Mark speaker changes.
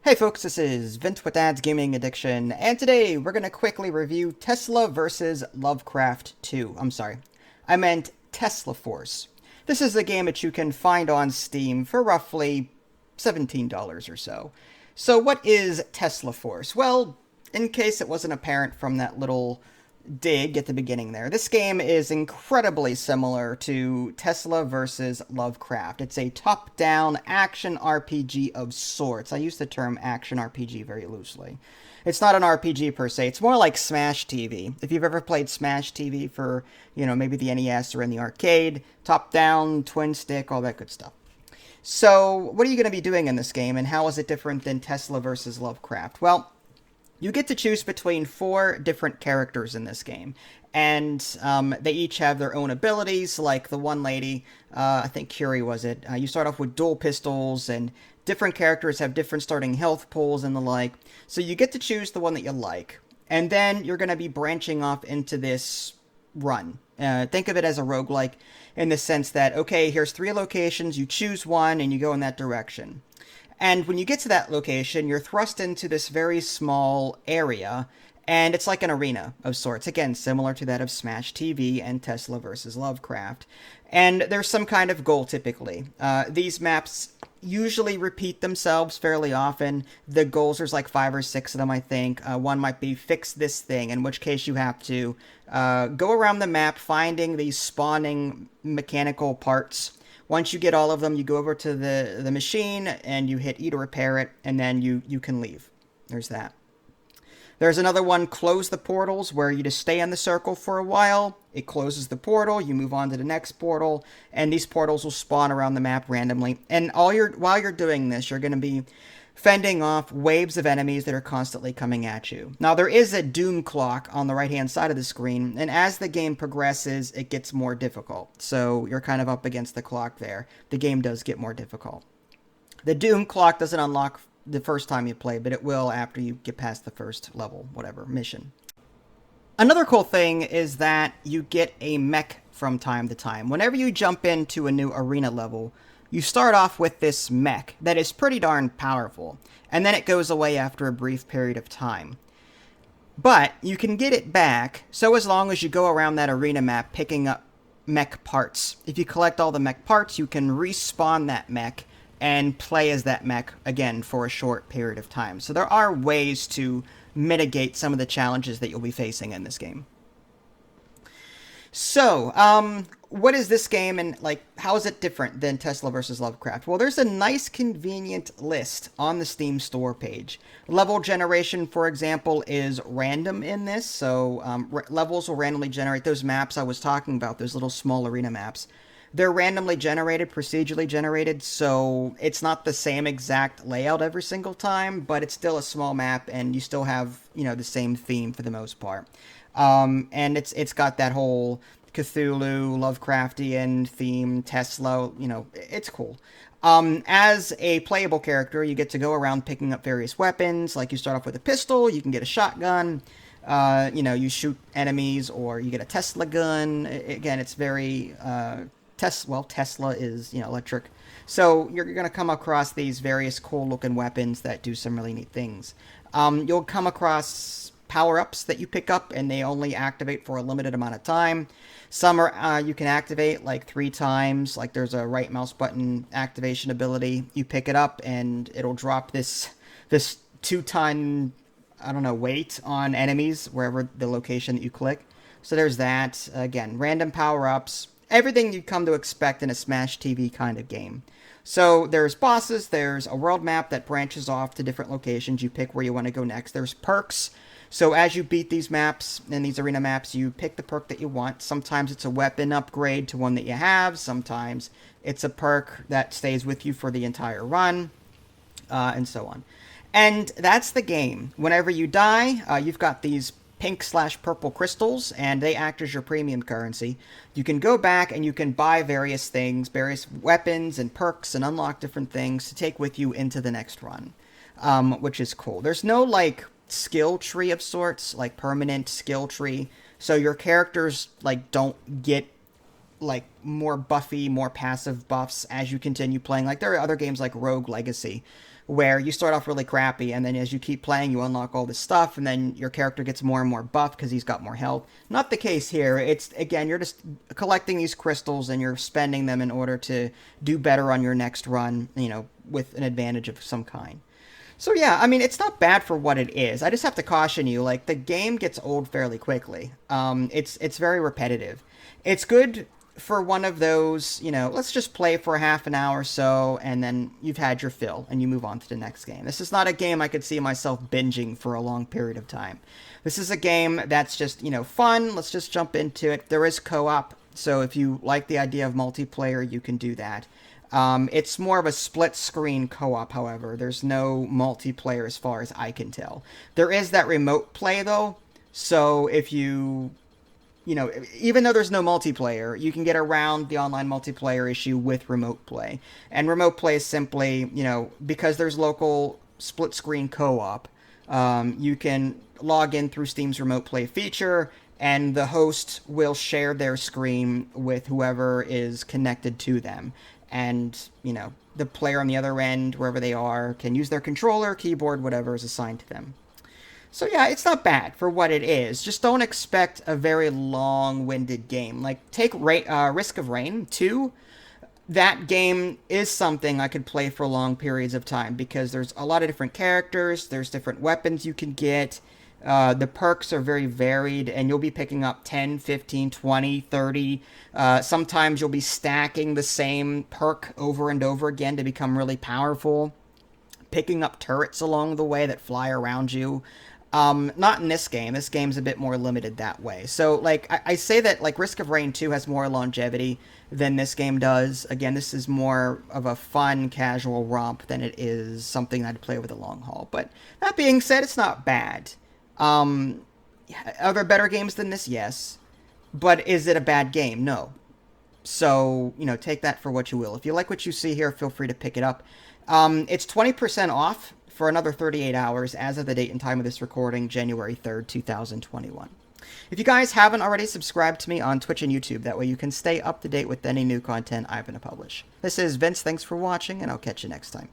Speaker 1: Hey folks, this is Vince with Dad's Gaming Addiction, and today we're going to quickly review Tesla vs. Lovecraft 2. I'm sorry, I meant Tesla Force. This is a game that you can find on Steam for roughly $17 or so. So what is Tesla Force? Well, in case it wasn't apparent from that little dig at the beginning there. This game is incredibly similar to Tesla versus Lovecraft. It's a top-down action RPG of sorts. I use the term action RPG very loosely. It's not an RPG per se. It's more like Smash TV. If you've ever played Smash TV for, maybe the NES or in the arcade, top-down, twin stick, all that good stuff. So, what are you going to be doing in this game, and how is it different than Tesla versus Lovecraft? Well, you get to choose between 4 different characters in this game, and they each have their own abilities. Like the one lady, I think Curie was it. You start off with dual pistols, and different characters have different starting health pools and the like. So you get to choose the one that you like, and then you're going to be branching off into this run. Think of it as a roguelike in the sense that, okay, here's 3 locations, you choose one, and you go in that direction. And when you get to that location, you're thrust into this very small area, and it's like an arena of sorts. Again, similar to that of Smash TV and Tesla versus Lovecraft. And there's some kind of goal, typically. These maps usually repeat themselves fairly often. The goals, there's like 5 or 6 of them, I think. One might be fix this thing, in which case you have to go around the map finding these spawning mechanical parts. Once you get all of them, you go over to the machine and you hit E to repair it, and then you can leave. There's that. There's another one, close the portals, where you just stay in the circle for a while. It closes the portal, you move on to the next portal, and these portals will spawn around the map randomly. And while you're doing this, you're going to be fending off waves of enemies that are constantly coming at you. Now, there is a doom clock on the right-hand side of the screen, and as the game progresses, it gets more difficult. So you're kind of up against the clock there. The game does get more difficult. The doom clock doesn't unlock the first time you play, but it will after you get past the first level, whatever, mission. Another cool thing is that you get a mech from time to time. Whenever you jump into a new arena level, you start off with this mech that is pretty darn powerful, and then it goes away after a brief period of time. But you can get it back, so as long as you go around that arena map picking up mech parts. If you collect all the mech parts, you can respawn that mech and play as that mech again for a short period of time. So there are ways to mitigate some of the challenges that you'll be facing in this game. So, what is this game, and how is it different than Tesla versus Lovecraft? Well, there's a nice convenient list on the Steam store page. Level generation, for example, is random in this, so levels will randomly generate those maps I was talking about, those little small arena maps. They're randomly generated, procedurally generated, so it's not the same exact layout every single time, but it's still a small map, and you still have, the same theme for the most part. And it's got that whole Cthulhu, Lovecraftian theme, Tesla, it's cool. As a playable character, you get to go around picking up various weapons, like you start off with a pistol, you can get a shotgun, you shoot enemies, or you get a Tesla gun. Again, it's very, Tesla is, electric. So you're going to come across these various cool-looking weapons that do some really neat things. You'll come across power-ups that you pick up, and they only activate for a limited amount of time. Some are you can activate like 3 times. Like there's a right mouse button activation ability. You pick it up, and it'll drop this 2-ton, weight on enemies wherever the location that you click. So there's that. Again, random power-ups. Everything you come to expect in a Smash TV kind of game. So there's bosses, there's a world map that branches off to different locations. You pick where you want to go next. There's perks. So as you beat these maps, and these arena maps, you pick the perk that you want. Sometimes it's a weapon upgrade to one that you have. Sometimes it's a perk that stays with you for the entire run, and so on. And that's the game. Whenever you die, you've got these pink/purple crystals, and they act as your premium currency. You can go back and you can buy various things, various weapons and perks, and unlock different things to take with you into the next run, which is cool. There's no skill tree of sorts, like permanent skill tree, so your characters don't get more buffy, more passive buffs as you continue playing. Like there are other games like Rogue Legacy where you start off really crappy, and then as you keep playing, you unlock all this stuff, and then your character gets more and more buff because he's got more health. Not the case here. It's, again, you're just collecting these crystals, and you're spending them in order to do better on your next run, you know, with an advantage of some kind. So yeah, I mean, it's not bad for what it is. I just have to caution you, like, the game gets old fairly quickly. It's very repetitive. It's good for one of those, you know, let's just play for a half an hour or so, and then you've had your fill, and you move on to the next game. This is not a game I could see myself binging for a long period of time. This is a game that's just, you know, fun. Let's just jump into it. There is co-op, so if you like the idea of multiplayer, you can do that. It's more of a split-screen co-op, however. There's no multiplayer as far as I can tell. There is that remote play, though, so if you know, even though there's no multiplayer, you can get around the online multiplayer issue with remote play. And remote play is simply, you know, because there's local split-screen co-op, you can log in through Steam's remote play feature, and the host will share their screen with whoever is connected to them. And, you know, the player on the other end, wherever they are, can use their controller, keyboard, whatever is assigned to them. So yeah, it's not bad for what it is. Just don't expect a very long-winded game. Like, take Risk of Rain 2. That game is something I could play for long periods of time because there's a lot of different characters, there's different weapons you can get, the perks are very varied, and you'll be picking up 10, 15, 20, 30. Sometimes you'll be stacking the same perk over and over again to become really powerful, picking up turrets along the way that fly around you. Not in this game. This game's a bit more limited that way. So, like, I say that, like, Risk of Rain 2 has more longevity than this game does. Again, this is more of a fun, casual romp than it is something I'd play over the long haul. But that being said, it's not bad. Are there better games than this? Yes. But is it a bad game? No. So, you know, take that for what you will. If you like what you see here, feel free to pick it up. It's 20% off for another 38 hours as of the date and time of this recording, January 3rd, 2021. If you guys haven't already, subscribed to me on Twitch and YouTube. That way you can stay up to date with any new content I'm going to publish. This is Vince. Thanks for watching, and I'll catch you next time.